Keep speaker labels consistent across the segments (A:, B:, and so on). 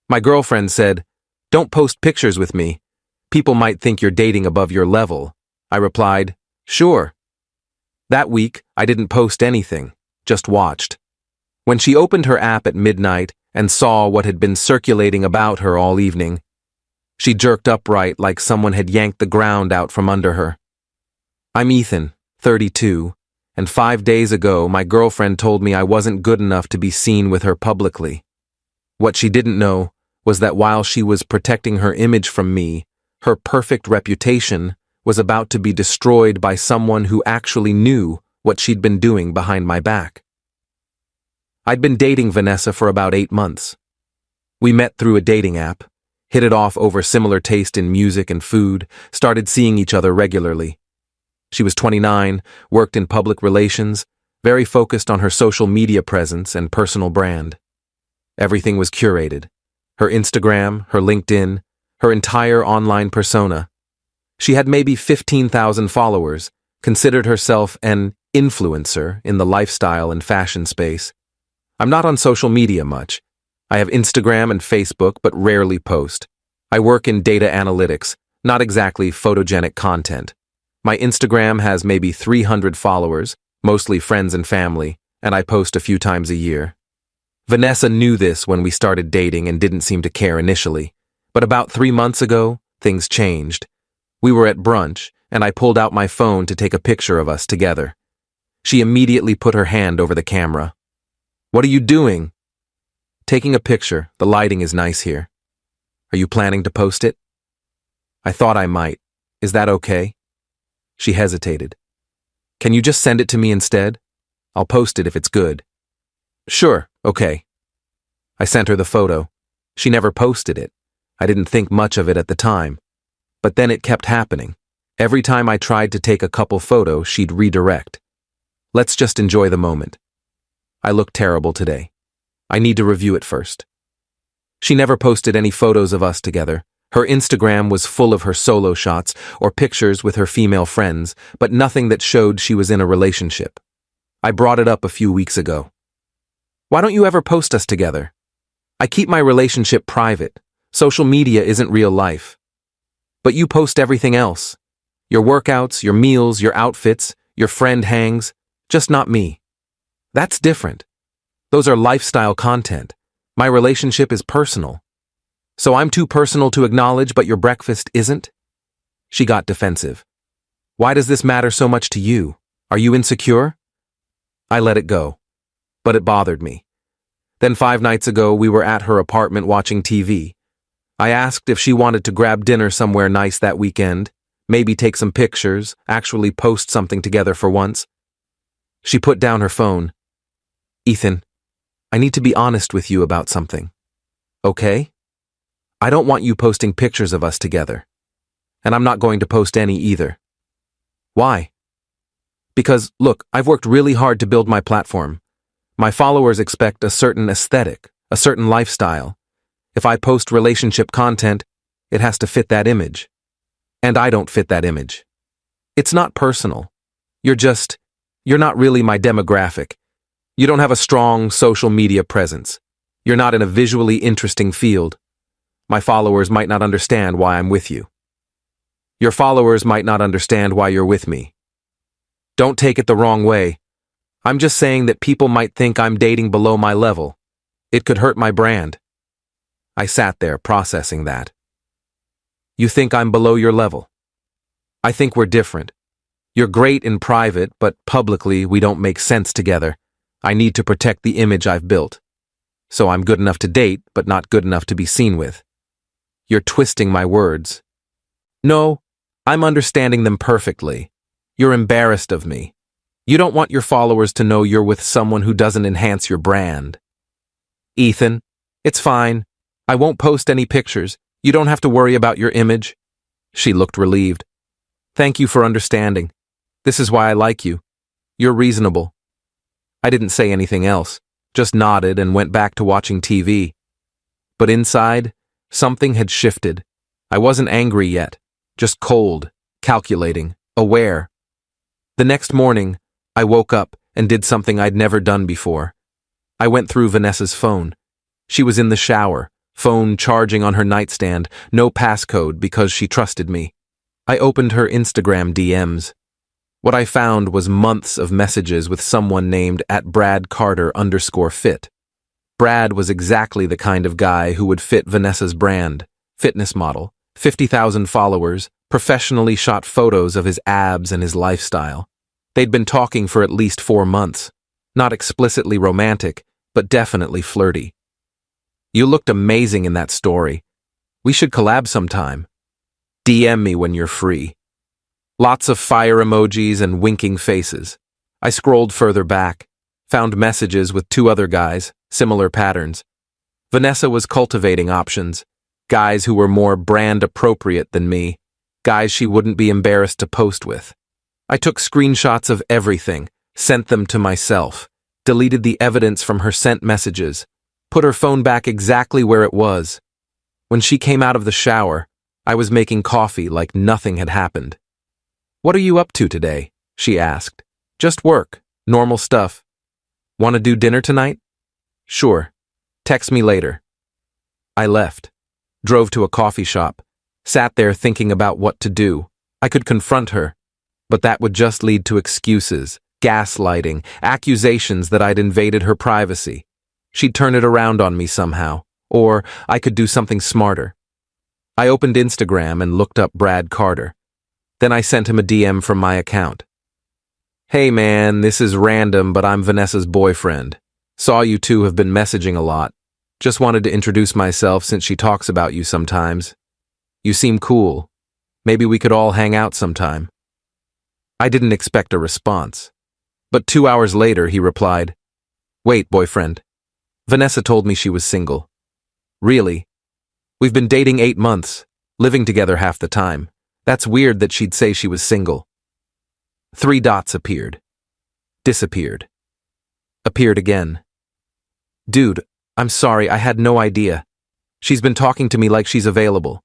A: My girlfriend said, "Don't post pictures with me. People might think you're dating above your level." I replied, "Sure." That week, I didn't post anything, just watched. When she opened her app at midnight and saw what had been circulating about her all evening, she jerked upright like someone had yanked the ground out from under her. I'm Ethan, 32, and 5 days ago my girlfriend told me I wasn't good enough to be seen with her publicly. What she didn't know was that while she was protecting her image from me, her perfect reputation was about to be destroyed by someone who actually knew what she'd been doing behind my back. I'd been dating Vanessa for about 8 months. We met through a dating app, hit it off over similar taste in music and food, started seeing each other regularly. She was 29, worked in public relations, very focused on her social media presence and personal brand. Everything was curated. Her Instagram, her LinkedIn, her entire online persona. She had maybe 15,000 followers, considered herself an influencer in the lifestyle and fashion space. I'm not on social media much. I have Instagram and Facebook, but rarely post. I work in data analytics, not exactly photogenic content. My Instagram has maybe 300 followers, mostly friends and family, and I post a few times a year. Vanessa knew this when we started dating and didn't seem to care initially. But about 3 months ago, things changed. We were at brunch, and I pulled out my phone to take a picture of us together. She immediately put her hand over the camera. "What are you doing?" "Taking a picture. The lighting is nice here." "Are you planning to post it?" "I thought I might. Is that okay?" She hesitated. "Can you just send it to me instead? I'll post it if it's good." "Sure, okay." I sent her the photo. She never posted it. I didn't think much of it at the time. But then it kept happening. Every time I tried to take a couple photos, she'd redirect. "Let's just enjoy the moment." I look terrible today. I need to review it first. She never posted any photos of us together. Her Instagram was full of her solo shots or pictures with her female friends, but nothing that showed she was in a relationship. I brought it up a few weeks ago. "Why don't you ever post us together?" "I keep my relationship private. Social media isn't real life." "But you post everything else. Your workouts, your meals, your outfits, your friend hangs, just not me." "That's different. Those are lifestyle content. My relationship is personal." "So I'm too personal to acknowledge, but your breakfast isn't?" She got defensive. "Why does this matter so much to you? Are you insecure?" I let it go, but it bothered me. Then 5 nights ago, we were at her apartment watching TV. I asked if she wanted to grab dinner somewhere nice that weekend, maybe take some pictures, actually post something together for once. She put down her phone. "Ethan, I need to be honest with you about something. Okay? I don't want you posting pictures of us together. And I'm not going to post any either." "Why?" "Because, look, I've worked really hard to build my platform. My followers expect a certain aesthetic, a certain lifestyle. If I post relationship content, it has to fit that image. And I don't fit that image. It's not personal. You're not really my demographic. You don't have a strong social media presence. You're not in a visually interesting field. My followers might not understand why I'm with you. Your followers might not understand why you're with me. Don't take it the wrong way. I'm just saying that people might think I'm dating below my level. It could hurt my brand." I sat there processing that. "You think I'm below your level?" "I think we're different. You're great in private, but publicly we don't make sense together. I need to protect the image I've built. So I'm good enough to date, but not good enough to be seen with." "You're twisting my words." "No, I'm understanding them perfectly. You're embarrassed of me. You don't want your followers to know you're with someone who doesn't enhance your brand." "Ethan, it's fine. I won't post any pictures. You don't have to worry about your image." She looked relieved. "Thank you for understanding. This is why I like you. You're reasonable." I didn't say anything else, just nodded and went back to watching TV. But inside, something had shifted. I wasn't angry yet, just cold, calculating, aware. The next morning, I woke up and did something I'd never done before. I went through Vanessa's phone. She was in the shower, phone charging on her nightstand, no passcode because she trusted me. I opened her Instagram DMs. What I found was months of messages with someone named @BradCarter_fit. Brad was exactly the kind of guy who would fit Vanessa's brand, fitness model, 50,000 followers, professionally shot photos of his abs and his lifestyle. They'd been talking for at least 4 months. Not explicitly romantic, but definitely flirty. You looked amazing in that story. We should collab sometime. DM me when you're free. Lots of fire emojis and winking faces. I scrolled further back, found messages with 2 other guys, similar patterns. Vanessa was cultivating options, guys who were more brand appropriate than me, guys she wouldn't be embarrassed to post with. I took screenshots of everything, sent them to myself, deleted the evidence from her sent messages, put her phone back exactly where it was. When she came out of the shower, I was making coffee like nothing had happened. "What are you up to today?" she asked. "Just work, normal stuff. Want to do dinner tonight?" "Sure. Text me later." I left, drove to a coffee shop, sat there thinking about what to do. I could confront her, but that would just lead to excuses, gaslighting, accusations that I'd invaded her privacy. She'd turn it around on me somehow, or I could do something smarter. I opened Instagram and looked up Brad Carter. Then I sent him a DM from my account. "Hey man, this is random, but I'm Vanessa's boyfriend. Saw you two have been messaging a lot. Just wanted to introduce myself since she talks about you sometimes. You seem cool. Maybe we could all hang out sometime." I didn't expect a response. But 2 hours later, he replied, "Wait, boyfriend. Vanessa told me she was single." "Really? We've been dating 8 months, living together half the time. That's weird that she'd say she was single." 3 dots appeared. Disappeared. Appeared again. "Dude, I'm sorry, I had no idea. She's been talking to me like she's available.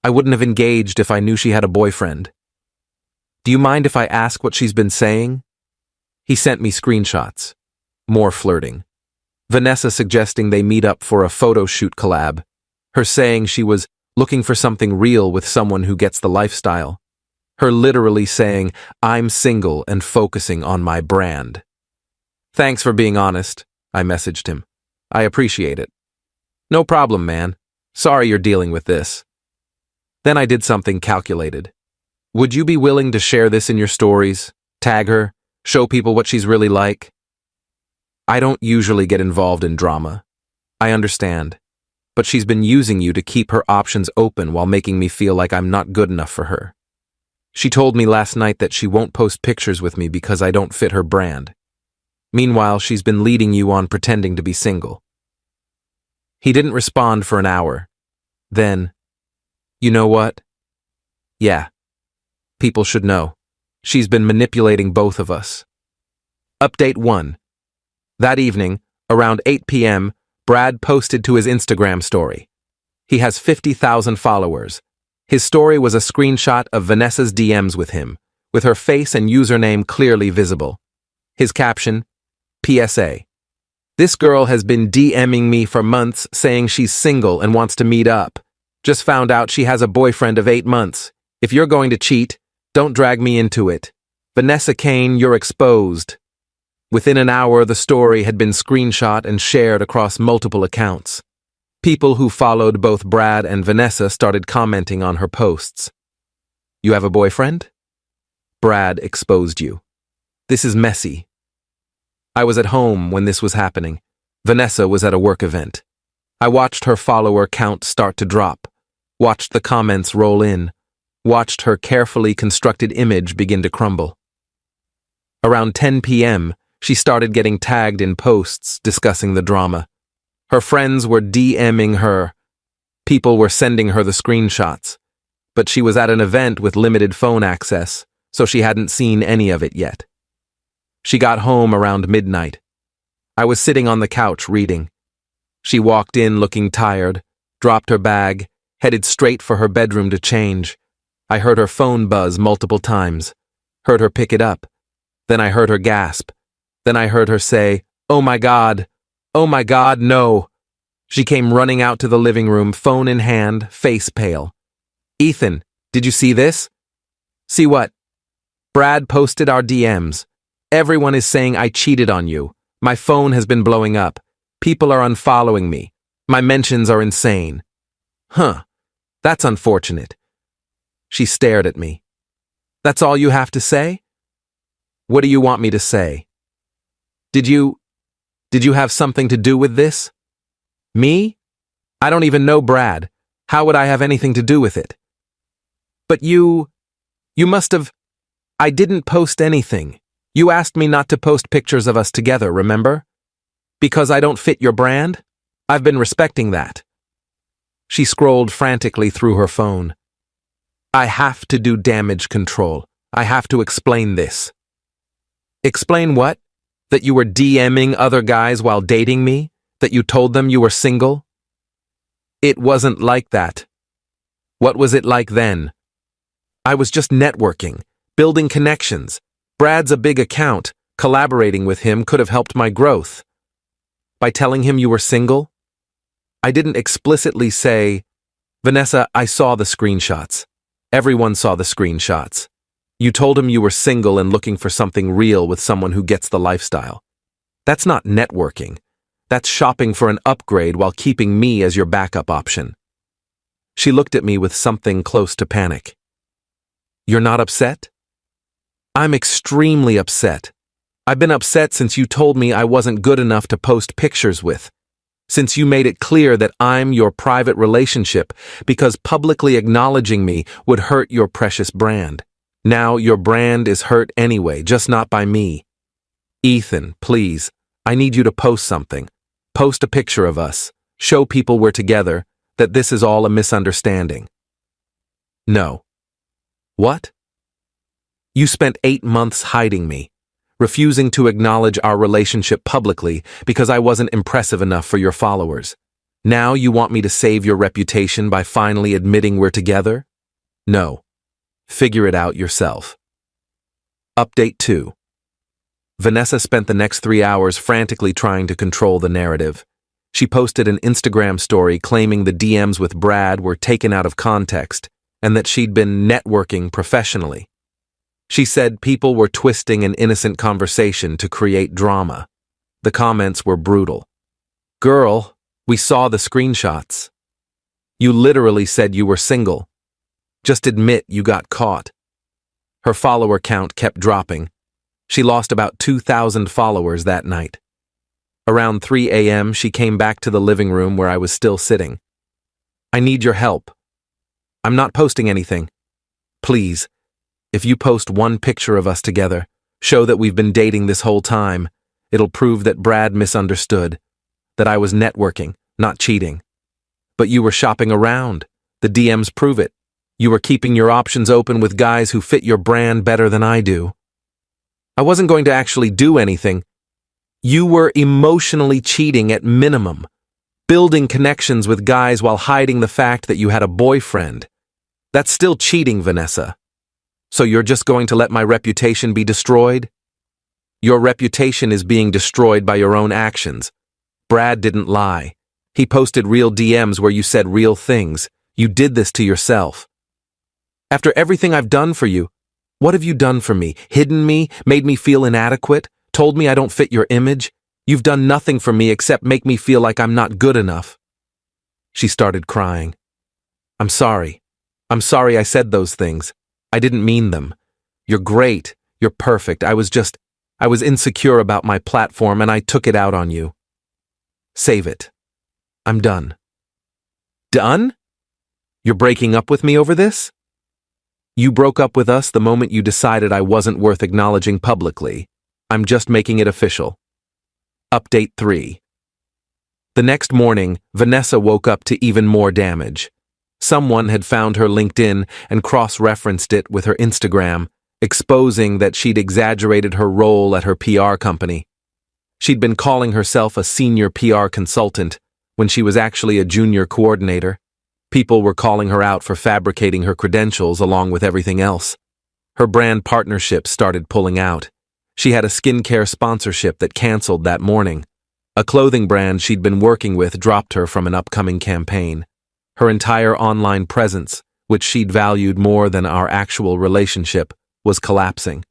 A: I wouldn't have engaged if I knew she had a boyfriend. Do you mind if I ask what she's been saying?" He sent me screenshots. More flirting. Vanessa suggesting they meet up for a photo shoot collab. Her saying she was looking for something real with someone who gets the lifestyle. Her literally saying, "I'm single and focusing on my brand." "Thanks for being honest," I messaged him. "I appreciate it." "No problem, man. Sorry you're dealing with this." Then I did something calculated. "Would you be willing to share this in your stories? Tag her? Show people what she's really like?" I don't usually get involved in drama. I understand. But she's been using you to keep her options open while making me feel like I'm not good enough for her. She told me last night that she won't post pictures with me because I don't fit her brand. Meanwhile, she's been leading you on pretending to be single. He didn't respond for an hour. Then, "You know what? Yeah. People should know. She's been manipulating both of us." Update 1. That evening, around 8 p.m., Brad posted to his Instagram story. He has 50,000 followers. His story was a screenshot of Vanessa's DMs with him, with her face and username clearly visible. His caption, "PSA. This girl has been DMing me for months saying she's single and wants to meet up. Just found out she has a boyfriend of 8 months. If you're going to cheat, don't drag me into it. Vanessa Kane, you're exposed." Within an hour, the story had been screenshot and shared across multiple accounts. People who followed both Brad and Vanessa started commenting on her posts. "You have a boyfriend? Brad exposed you. This is messy." I was at home when this was happening. Vanessa was at a work event. I watched her follower count start to drop, watched the comments roll in, watched her carefully constructed image begin to crumble. Around 10 p.m., she started getting tagged in posts discussing the drama. Her friends were DMing her. People were sending her the screenshots. But she was at an event with limited phone access, so she hadn't seen any of it yet. She got home around midnight. I was sitting on the couch reading. She walked in looking tired, dropped her bag, headed straight for her bedroom to change. I heard her phone buzz multiple times, heard her pick it up. Then I heard her gasp. Then I heard her say, oh my God, no." She came running out to the living room, phone in hand, face pale. "Ethan, did you see this?" "See what?" "Brad posted our DMs. Everyone is saying I cheated on you. My phone has been blowing up. People are unfollowing me. My mentions are insane." "Huh, that's unfortunate." She stared at me. "That's all you have to say?" "What do you want me to say?" Did you have something to do with this?" "Me? I don't even know Brad. How would I have anything to do with it?" "But you must have..." "I didn't post anything. You asked me not to post pictures of us together, remember? Because I don't fit your brand? I've been respecting that." She scrolled frantically through her phone. "I have to do damage control. I have to explain this." "Explain what? That you were DMing other guys while dating me? That you told them you were single?" "It wasn't like that." "What was it like then?" "I was just networking, building connections. Brad's a big account. Collaborating with him could have helped my growth." "By telling him you were single?" "I didn't explicitly say..." "Vanessa, I saw the screenshots. Everyone saw the screenshots. You told him you were single and looking for something real with someone who gets the lifestyle. That's not networking. That's shopping for an upgrade while keeping me as your backup option." She looked at me with something close to panic. "You're not upset?" "I'm extremely upset. I've been upset since you told me I wasn't good enough to post pictures with. Since you made it clear that I'm your private relationship because publicly acknowledging me would hurt your precious brand. Now your brand is hurt anyway, just not by me. Ethan, please, I need you to post something. Post a picture of us. Show people we're together, that this is all a misunderstanding." "No." "What?" "You spent 8 months hiding me, refusing to acknowledge our relationship publicly because I wasn't impressive enough for your followers. Now you want me to save your reputation by finally admitting we're together? No. Figure it out yourself." Update 2. Vanessa spent the next 3 hours frantically trying to control the narrative. She posted an Instagram story claiming the DMs with Brad were taken out of context and that she'd been networking professionally. She said people were twisting an innocent conversation to create drama. The comments were brutal. "Girl, we saw the screenshots. You literally said you were single. Just admit you got caught." Her follower count kept dropping. She lost about 2,000 followers that night. Around 3 a.m., she came back to the living room where I was still sitting. "I need your help. I'm not posting anything. Please, if you post one picture of us together, show that we've been dating this whole time, it'll prove that Brad misunderstood, that I was networking, not cheating. But you were shopping around. The DMs prove it. You were keeping your options open with guys who fit your brand better than I do." "I wasn't going to actually do anything." "You were emotionally cheating at minimum, building connections with guys while hiding the fact that you had a boyfriend. That's still cheating, Vanessa. So you're just going to let my reputation be destroyed?" "Your reputation is being destroyed by your own actions. Brad didn't lie. He posted real DMs where you said real things. You did this to yourself. After everything I've done for you, what have you done for me? Hidden me? Made me feel inadequate? Told me I don't fit your image? You've done nothing for me except make me feel like I'm not good enough." She started crying. I'm sorry I said those things. I didn't mean them. You're great. You're perfect. I was insecure about my platform and I took it out on you. Save it. I'm done." "Done? You're breaking up with me over this?" "You broke up with us the moment you decided I wasn't worth acknowledging publicly. I'm just making it official." Update 3. The next morning, Vanessa woke up to even more damage. Someone had found her LinkedIn and cross-referenced it with her Instagram, exposing that she'd exaggerated her role at her PR company. She'd been calling herself a senior PR consultant when she was actually a junior coordinator. People were calling her out for fabricating her credentials along with everything else. Her brand partnerships started pulling out. She had a skincare sponsorship that canceled that morning. A clothing brand she'd been working with dropped her from an upcoming campaign. Her entire online presence, which she'd valued more than our actual relationship, was collapsing.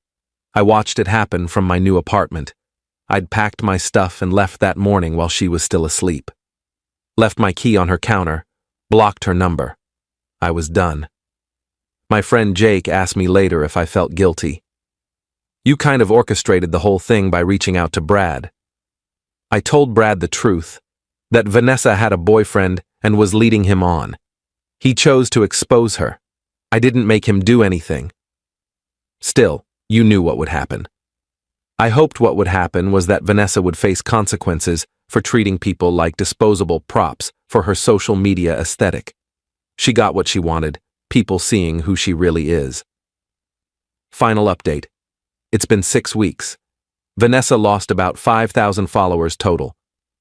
A: I watched it happen from my new apartment. I'd packed my stuff and left that morning while she was still asleep. Left my key on her counter, blocked her number. I was done. My friend Jake asked me later if I felt guilty. You kind of orchestrated the whole thing by reaching out to Brad. I told Brad the truth, that Vanessa had a boyfriend and was leading him on. He chose to expose her. I didn't make him do anything. Still, you knew what would happen. I hoped what would happen was that Vanessa would face consequences for treating people like disposable props for her social media aesthetic. She got what she wanted, people seeing who she really is. Final update. It's been 6 weeks. Vanessa lost about 5,000 followers total.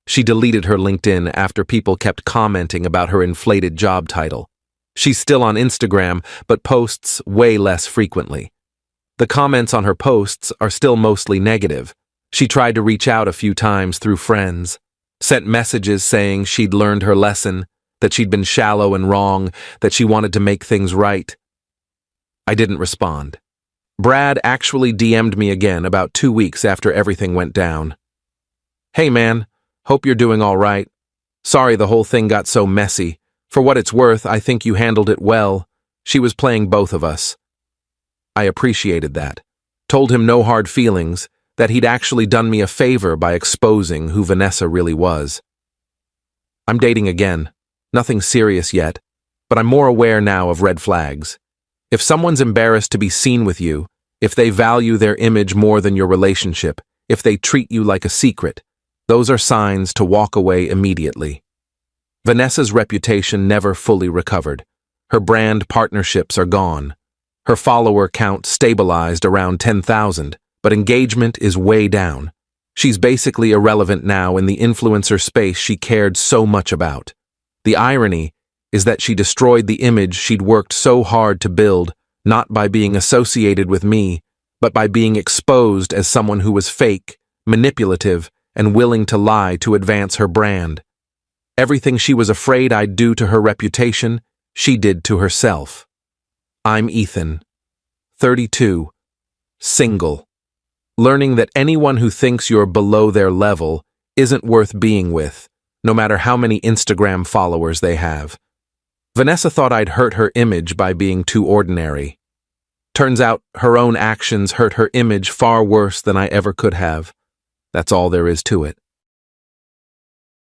A: She deleted her LinkedIn after people kept commenting about her inflated job title. She's still on Instagram, but posts way less frequently. The comments on her posts are still mostly negative. She tried to reach out a few times through friends, sent messages saying she'd learned her lesson, that she'd been shallow and wrong, that she wanted to make things right. I didn't respond. Brad actually DM'd me again about 2 weeks after everything went down. Hey man, hope you're doing all right. Sorry the whole thing got so messy. For what it's worth, I think you handled it well. She was playing both of us. I appreciated that. Told him no hard feelings, that he'd actually done me a favor by exposing who Vanessa really was. I'm dating again. Nothing serious yet, but I'm more aware now of red flags. If someone's embarrassed to be seen with you, if they value their image more than your relationship, if they treat you like a secret, those are signs to walk away immediately. Vanessa's reputation never fully recovered. Her brand partnerships are gone. Her follower count stabilized around 10,000, but engagement is way down. She's basically irrelevant now in the influencer space she cared so much about. The irony is that she destroyed the image she'd worked so hard to build, not by being associated with me, but by being exposed as someone who was fake, manipulative, and willing to lie to advance her brand. Everything she was afraid I'd do to her reputation, she did to herself. I'm Ethan, 32, single. Learning that anyone who thinks you're below their level isn't worth being with, no matter how many Instagram followers they have. Vanessa thought I'd hurt her image by being too ordinary. Turns out her own actions hurt her image far worse than I ever could have. That's all there is to it.